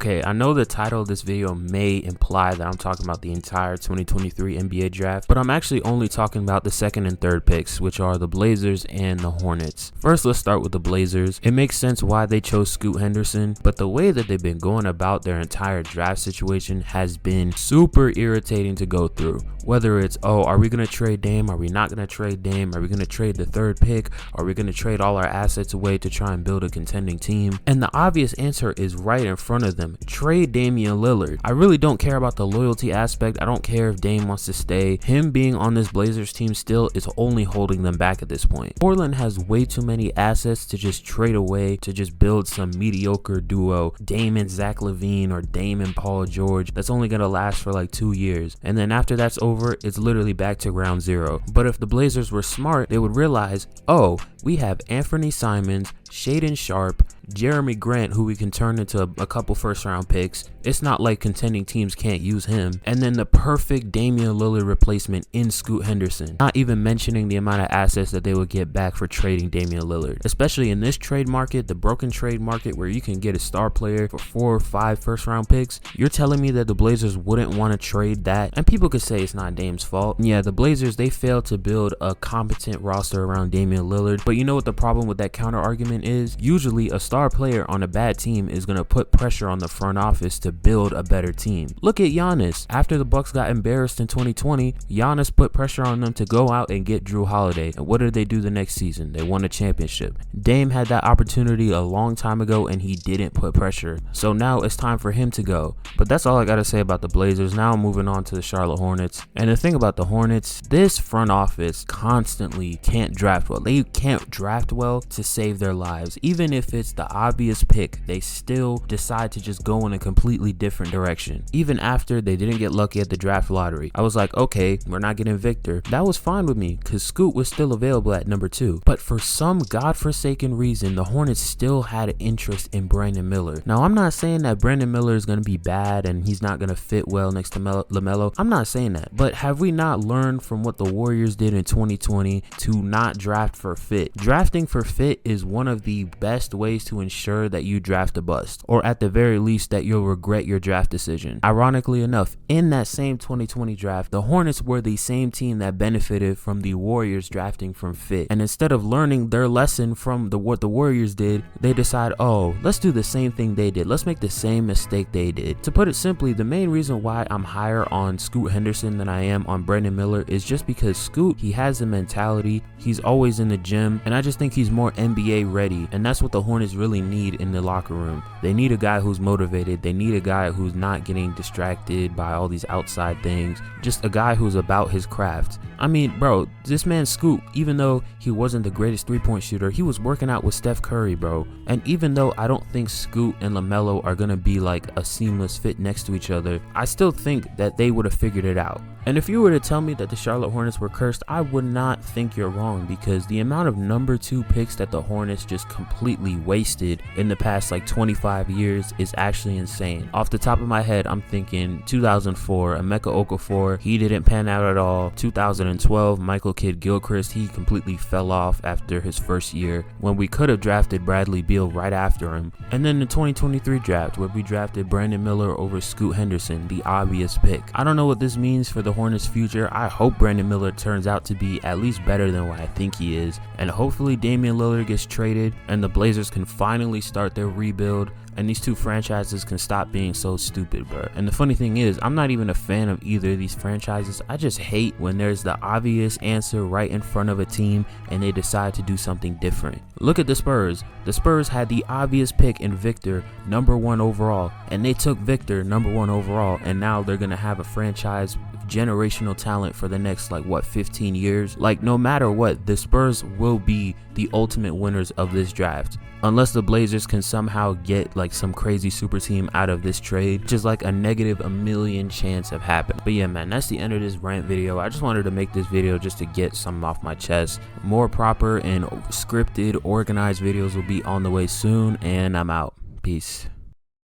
Okay, I know the title of this video may imply that I'm talking about the entire 2023 NBA draft, but I'm actually only talking about the second and third picks, which are the Blazers and the Hornets. First, let's start with the Blazers. It makes sense why they chose Scoot Henderson, but the way that they've been going about their entire draft situation has been super irritating to go through. Whether it's, oh, are we going to trade Dame? Are we not going to trade Dame? Are we going to trade the third pick? Are we going to trade all our assets away to try and build a contending team? And the obvious answer is right in front of them. Trade Damian Lillard. I really don't care about the loyalty aspect. I don't care if Dame wants to stay. Him being on this Blazers team still is only holding them back at this point. Portland has way too many assets to just trade away to just build some mediocre duo, Dame and Zach LaVine or Dame and Paul George, that's only going to last for like 2 years. And then after that's over, it's literally back to ground zero. But if the Blazers were smart, they would realize, oh, we have Anthony Simons, Shaedon Sharpe, Jeremy Grant, who we can turn into a couple first round picks. It's not like contending teams can't use him. And then the perfect Damian Lillard replacement in Scoot Henderson. Not even mentioning the amount of assets that they would get back for trading Damian Lillard. Especially in this trade market, the broken trade market where you can get a star player for 4 or 5 first round picks. You're telling me that the Blazers wouldn't want to trade that? And people could say it's not Dame's fault. Yeah, the Blazers, they failed to build a competent roster around Damian Lillard. But you know what the problem with that counter argument is? Usually a star player on a bad team is going to put pressure on the front office to build a better team. Look at Giannis. After the Bucks got embarrassed in 2020, Giannis put pressure on them to go out and get Drew Holiday. And what did they do the next season? They won a championship. Dame had that opportunity a long time ago and he didn't put pressure. So now it's time for him to go. But that's all I got to say about the Blazers. Now I'm moving on to the Charlotte Hornets. And the thing about the Hornets, this front office constantly can't draft well. They can't draft well to save their lives. Even if it's the obvious pick, they still decide to just go in a completely different direction. Even after they didn't get lucky at the draft lottery, I was like, okay, we're not getting Victor. That was fine with me because Scoot was still available at number 2. But for some godforsaken reason, the Hornets still had an interest in Brandon Miller. Now, I'm not saying that Brandon Miller is going to be bad and he's not going to fit well next to LaMelo. I'm not saying that. But have we not learned from what the Warriors did in 2020 to not draft for fit? Drafting for fit is one of the best ways to ensure that you draft a bust, or at the very least that you'll regret your draft decision. Ironically enough, in that same 2020 draft, the Hornets were the same team that benefited from the Warriors drafting from fit. And instead of learning their lesson from what the Warriors did, they decide, oh, let's do the same thing they did. Let's make the same mistake they did. To put it simply, the main reason why I'm higher on Scoot Henderson than I am on Brandon Miller is just because Scoot, he has the mentality, he's always in the gym, and I just think he's more NBA ready. And that's what the Hornets really need in the locker room. They need a guy who's motivated. They need a guy who's not getting distracted by all these outside things. Just a guy who's about his craft. I mean, bro, this man Scoot, even though he wasn't the greatest three-point shooter, he was working out with Steph Curry, bro. And even though I don't think Scoot and LaMelo are going to be like a seamless fit next to each other, I still think that they would have figured it out. And if you were to tell me that the Charlotte Hornets were cursed, I would not think you're wrong, because the amount of number 2 picks that the Hornets just completely wasted in the past like 25 years is actually insane. Off the top of my head, I'm thinking 2004, Emeka Okafor, he didn't pan out at all. 2012, Michael Kidd-Gilchrist, he completely fell off after his first year when we could have drafted Bradley Beal right after him. And then the 2023 draft where we drafted Brandon Miller over Scoot Henderson, the obvious pick. I don't know what this means for the Hornets' future. I hope Brandon Miller turns out to be at least better than what I think he is, and hopefully Damian Lillard gets traded and the Blazers can finally start their rebuild and these two franchises can stop being so stupid, bro. And the funny thing is, I'm not even a fan of either of these franchises. I just hate when there's the obvious answer right in front of a team and they decide to do something different. Look at the Spurs. The Spurs had the obvious pick in Victor, number 1 overall, and they took Victor, number 1 overall, and now they're gonna have a franchise generational talent for the next 15 years. Like, no matter what, the Spurs will be the ultimate winners of this draft, unless the Blazers can somehow get some crazy super team out of this trade, which is like a negative a million chance of happening. But yeah, man, that's the end of this rant video. I just wanted to make this video just to get something off my chest. More proper and scripted, organized videos will be on the way soon, and I'm out. Peace.